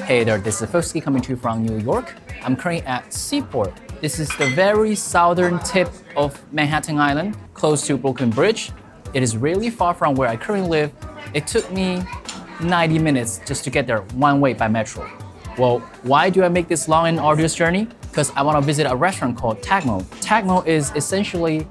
Hey there, this is Fufski coming to you from New York. I'm currently at Seaport. This is the very southern tip of Manhattan Island, close to Brooklyn Bridge. It is really far from where I currently live. It took me 90 minutes just to get there one way by metro. Well, why do I make this long and arduous journey? Because I want to visit a restaurant called Tagmo. Tagmo is essentially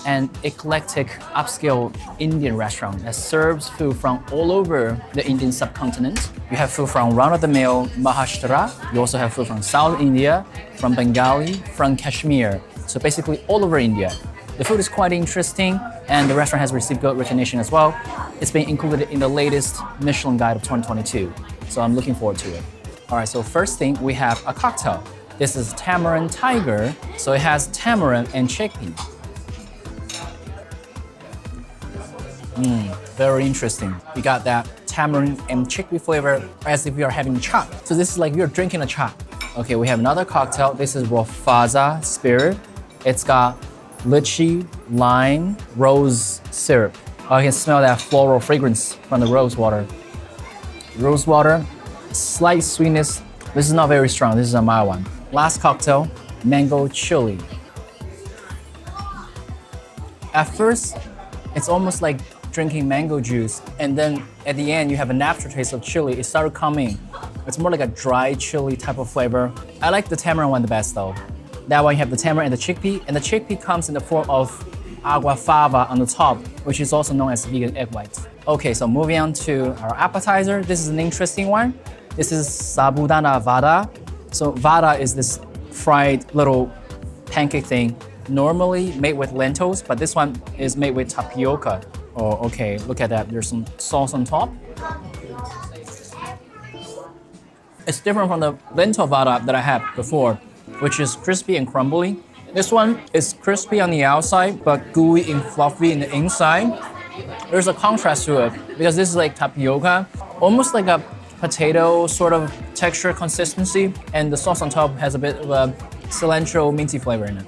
an eclectic, upscale Indian restaurant that serves food from all over the Indian subcontinent. You have food from run-of-the-mill Maharashtra. You also have food from South India, from Bengali, from Kashmir. So basically all over India. The food is quite interesting and the restaurant has received good recognition as well. It's been included in the latest Michelin Guide of 2022. So I'm looking forward to it. All right, so first thing, we have a cocktail. This is Tamarind Tiger. So it has tamarind and chickpea. Very interesting. We got that tamarind and chickpea flavor as if we are having chaat. So this is like you're drinking a chaat. Okay, we have another cocktail. This is Rafaza Spirit. It's got lychee, lime, rose syrup. I can smell that floral fragrance from the rose water. Rose water, slight sweetness. This is not very strong. This is a mild one. Last cocktail, mango chili. At first, it's almost like drinking mango juice, and then at the end you have an aftertaste of chili. It started coming. It's more like a dry chili type of flavor. I like the tamarind one the best though. That one you have the tamarind and the chickpea comes in the form of agua fava on the top, which is also known as vegan egg whites. Okay, so moving on to our appetizer. This is an interesting one. This is Sabudana Vada. So Vada is this fried little pancake thing, normally made with lentils, but this one is made with tapioca. Oh, okay, look at that. There's some sauce on top. It's different from the lentil vada that I had before, which is crispy and crumbly. This one is crispy on the outside, but gooey and fluffy in the inside. There's a contrast to it because this is like tapioca, almost like a potato sort of texture consistency, and the sauce on top has a bit of a cilantro minty flavor in it.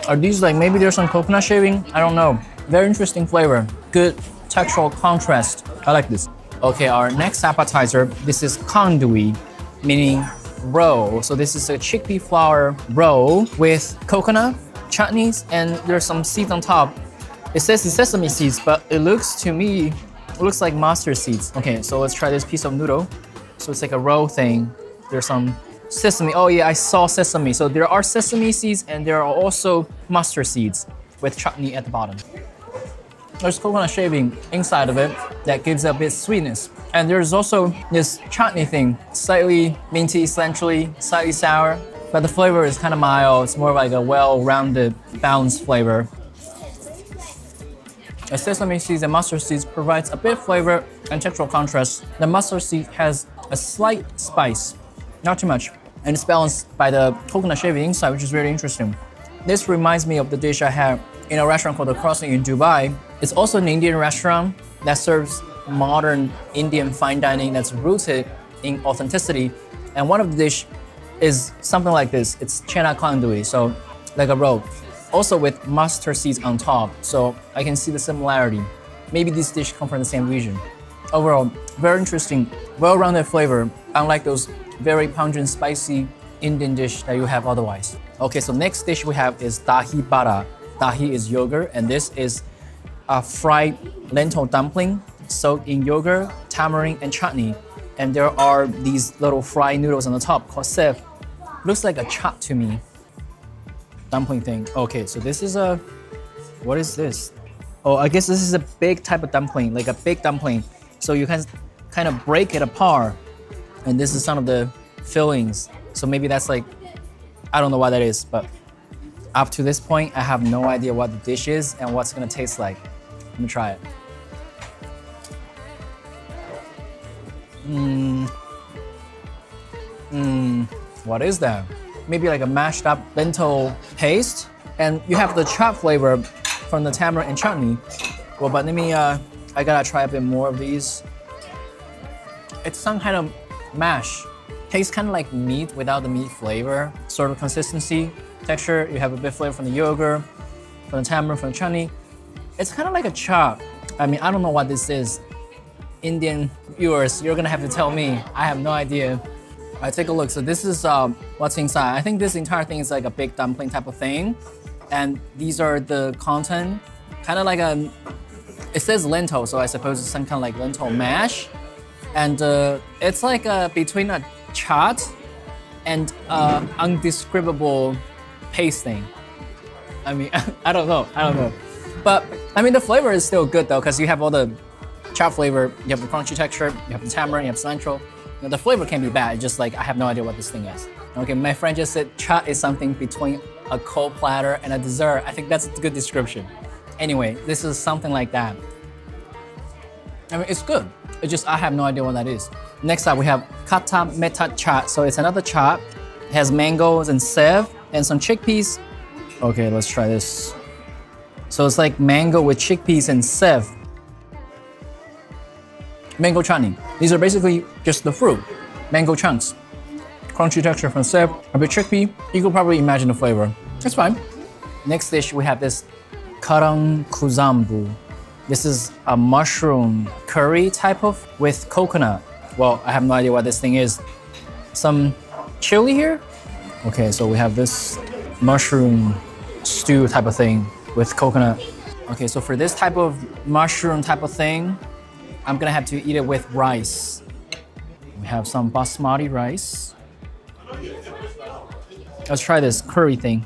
Are these like, maybe there's some coconut shaving? I don't know. Very interesting flavor. Good textural contrast. I like this. Okay, our next appetizer, this is Khandvi, meaning roll. So this is a chickpea flour roll with coconut, chutneys, and there's some seeds on top. It says it's sesame seeds, but it looks to me, it looks like mustard seeds. Okay, so let's try this piece of noodle. So it's like a roll thing. There's some sesame. Oh yeah, I saw sesame. So there are sesame seeds and there are also mustard seeds with chutney at the bottom. There's coconut shaving inside of it that gives a bit sweetness. And there's also this chutney thing, slightly minty, slightly sour, but the flavor is kind of mild. It's more like a well-rounded, balanced flavor. The sesame seeds and mustard seeds provides a bit of flavor and textural contrast. The mustard seed has a slight spice, not too much, and it's balanced by the coconut shaving inside, which is really interesting. This reminds me of the dish I had in a restaurant called The Crossing in Dubai. It's also an Indian restaurant that serves modern Indian fine dining that's rooted in authenticity. And one of the dish is something like this. It's chana khandvi, so like a roll, also with mustard seeds on top. So I can see the similarity. Maybe these dishes come from the same region. Overall, very interesting, well-rounded flavor, unlike those very pungent, spicy Indian dish that you have otherwise. Okay, so next dish we have is Dahi Bhalla. Dahi is yogurt, and this is a fried lentil dumpling soaked in yogurt, tamarind, and chutney. And there are these little fried noodles on the top called sev. Looks like a chaat to me. Dumpling thing. Okay, so this is a, what is this? Oh, I guess this is a big type of dumpling, like a big dumpling. So you can kind of break it apart. And this is some of the fillings. So maybe that's like, I don't know what that is, but up to this point, I have no idea what the dish is and what's gonna taste like. Let me try it. What is that? Maybe like a mashed up lentil paste. And you have the chaat flavor from the tamarind and chutney. Well, but let me, I gotta try a bit more of these. It's some kind of mash. Tastes kind of like meat without the meat flavor. Sort of consistency, texture. You have a bit of flavor from the yogurt, from the tamarind, from the chutney. It's kind of like a chaat. I mean, I don't know what this is. Indian viewers, you're gonna have to tell me. I have no idea. All right, take a look. So this is what's inside. I think this entire thing is like a big dumpling type of thing. And these are the content, kind of like it says lentil, so I suppose it's some kind of like lentil mash. And it's like between a chaat and undescribable pasting. I mean, I don't know. But I mean, the flavor is still good though, because you have all the chaat flavor, you have the crunchy texture, you have the tamarind, you have cilantro. You know, the flavor can be bad, it's just like I have no idea what this thing is. Okay, my friend just said chaat is something between a cold platter and a dessert. I think that's a good description. Anyway, this is something like that. I mean, it's good. It's just I have no idea what that is. Next up, we have Khatta Meetha chaat. So it's another chaat. It has mangoes and sev and some chickpeas. Okay, let's try this. So it's like mango with chickpeas and sev. Mango chutney. These are basically just the fruit. Mango chunks. Crunchy texture from sev, a bit chickpea. You could probably imagine the flavor. It's fine. Next dish, we have this Kalan Kuzhanbu. This is a mushroom curry type of with coconut. Well, I have no idea what this thing is. Some chili here? Okay, so we have this mushroom stew type of thing with coconut. Okay, so for this type of mushroom type of thing, I'm gonna have to eat it with rice. We have some basmati rice. Let's try this curry thing.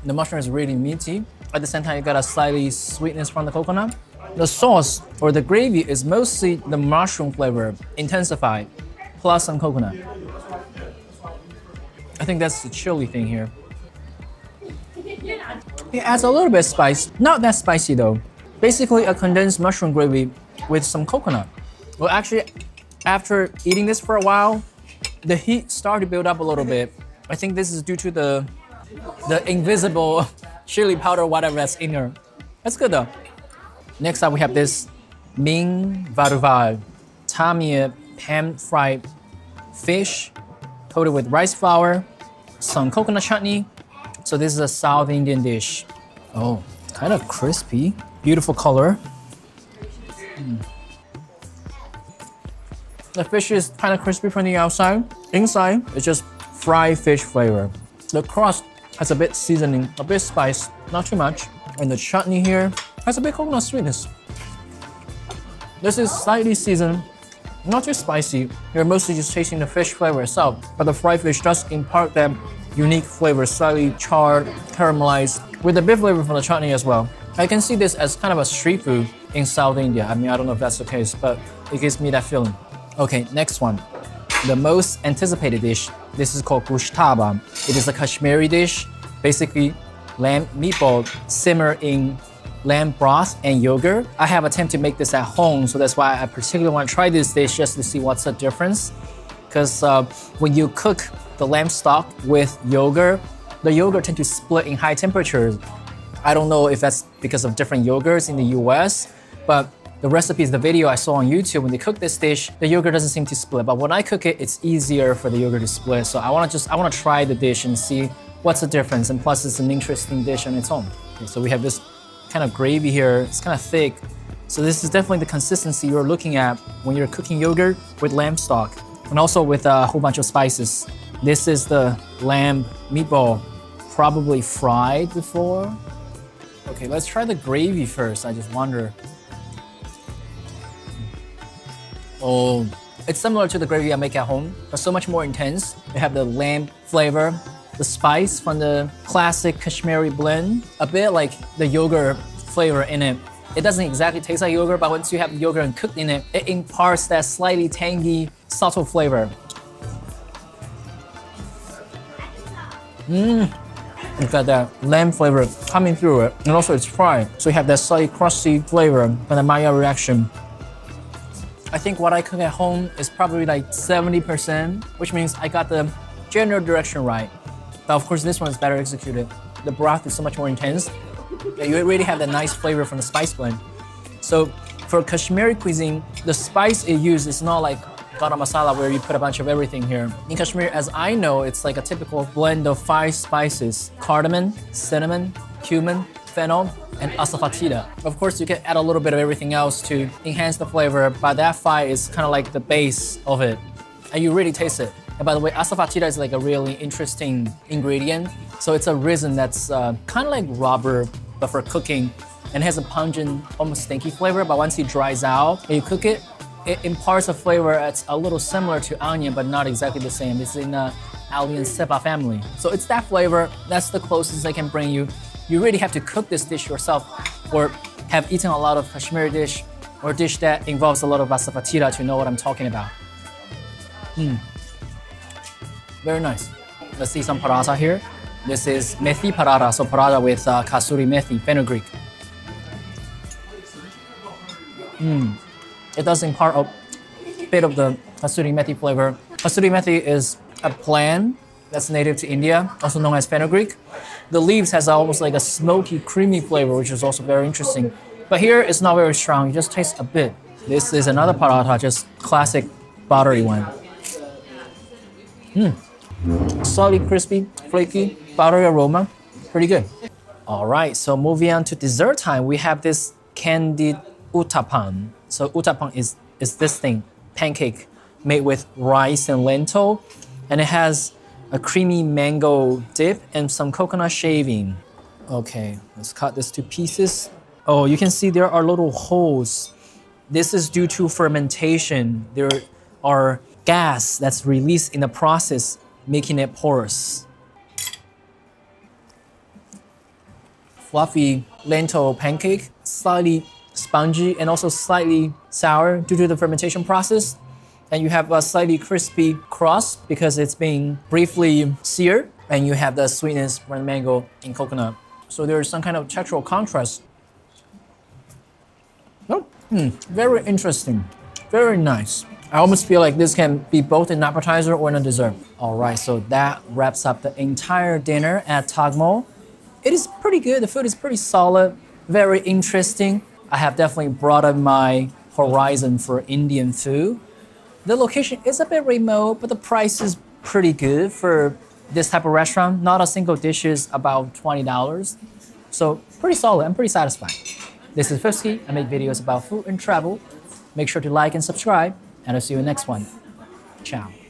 The mushroom is really meaty. At the same time, you got a slightly sweetness from the coconut. The sauce or the gravy is mostly the mushroom flavor intensified, plus some coconut. I think that's the chili thing here. It adds a little bit of spice, not that spicy though. Basically a condensed mushroom gravy with some coconut. Well, actually, after eating this for a while, the heat started to build up a little bit. I think this is due to the invisible chili powder, whatever that's in there. That's good though. Next up, we have this Meen Varuval, tamia pan-fried fish coated with rice flour, some coconut chutney. So this is a South Indian dish. Oh, kind of crispy. Beautiful color. The fish is kind of crispy from the outside. Inside, it's just fried fish flavor. The crust has a bit seasoning, a bit spice, not too much. And the chutney here has a bit coconut sweetness. This is slightly seasoned, not too spicy. You're mostly just tasting the fish flavor itself, but the fried fish does impart that unique flavor, slightly charred, caramelized, with the bit flavor from the chutney as well. I can see this as kind of a street food in South India. I mean, I don't know if that's the case, but it gives me that feeling. Okay, next one. The most anticipated dish. This is called Gushtaba. It is a Kashmiri dish, basically lamb meatball simmered in lamb broth and yogurt. I have attempted to make this at home, so that's why I particularly want to try this dish just to see what's the difference. Because when you cook the lamb stock with yogurt, the yogurt tends to split in high temperatures. I don't know if that's because of different yogurts in the US, but the recipes, the video I saw on YouTube, when they cook this dish, the yogurt doesn't seem to split. But when I cook it, it's easier for the yogurt to split. So I want to try the dish and see what's the difference. And plus, it's an interesting dish on its own. Okay, so we have this kind of gravy here. It's kind of thick. So this is definitely the consistency you're looking at when you're cooking yogurt with lamb stock, and also with a whole bunch of spices. This is the lamb meatball, probably fried before. Okay, let's try the gravy first. I just wonder. Oh, it's similar to the gravy I make at home, but so much more intense. You have the lamb flavor, the spice from the classic Kashmiri blend, a bit like the yogurt flavor in it. It doesn't exactly taste like yogurt, but once you have the yogurt and cooked in it, it imparts that slightly tangy, subtle flavor. You've got that lamb flavor coming through it, and also it's fried, so you have that slightly crusty flavor from the Maya reaction. I think what I cook at home is probably like 70%, which means I got the general direction right. But of course, this one is better executed. The broth is so much more intense. Yeah, you really have that nice flavor from the spice blend. So for Kashmiri cuisine, the spice it uses is not like garam masala where you put a bunch of everything here. In Kashmir, as I know, it's like a typical blend of 5 spices: cardamom, cinnamon, cumin, fennel, and asafoetida. Of course, you can add a little bit of everything else to enhance the flavor, but that five is kind of like the base of it. And you really taste it. And by the way, asafoetida is like a really interesting ingredient. So it's a resin that's kind of like rubber, but for cooking, and has a pungent, almost stinky flavor. But once it dries out and you cook it, it imparts a flavor that's a little similar to onion, but not exactly the same. It's in the Alien Cepa family. So it's that flavor, that's the closest I can bring you. You really have to cook this dish yourself or have eaten a lot of Kashmiri dish or dish that involves a lot of asafoetida to know what I'm talking about. Very nice. Let's see some paratha here. This is Methi Paratha, so paratha with kasuri methi, fenugreek. It does impart a bit of the kasuri methi flavor. Kasuri methi is a plant that's native to India, also known as fenugreek. The leaves has almost like a smoky, creamy flavor, which is also very interesting. But here it's not very strong, you just taste a bit. This is another paratha, just classic buttery one. Slightly crispy, flaky, buttery aroma, pretty good. All right, so moving on to dessert time, we have this Candid Uttapam. So Uttapam is this thing, pancake made with rice and lentil, and it has a creamy mango dip and some coconut shaving. Okay, let's cut this to pieces. Oh, you can see there are little holes. This is due to fermentation. There are gas that's released in the process, making it porous. Fluffy lentil pancake, slightly spongy and also slightly sour due to the fermentation process. And you have a slightly crispy crust because it's being briefly seared, and you have the sweetness from the mango and coconut. So there's some kind of textural contrast. Very interesting, very nice. I almost feel like this can be both an appetizer or in a dessert. All right, so that wraps up the entire dinner at Tagmo. It is pretty good, the food is pretty solid, very interesting. I have definitely broadened my horizon for Indian food. The location is a bit remote, but the price is pretty good for this type of restaurant. Not a single dish is about $20. So pretty solid, I'm pretty satisfied. This is Fufski, I make videos about food and travel. Make sure to like and subscribe, and I'll see you in the next one. Ciao.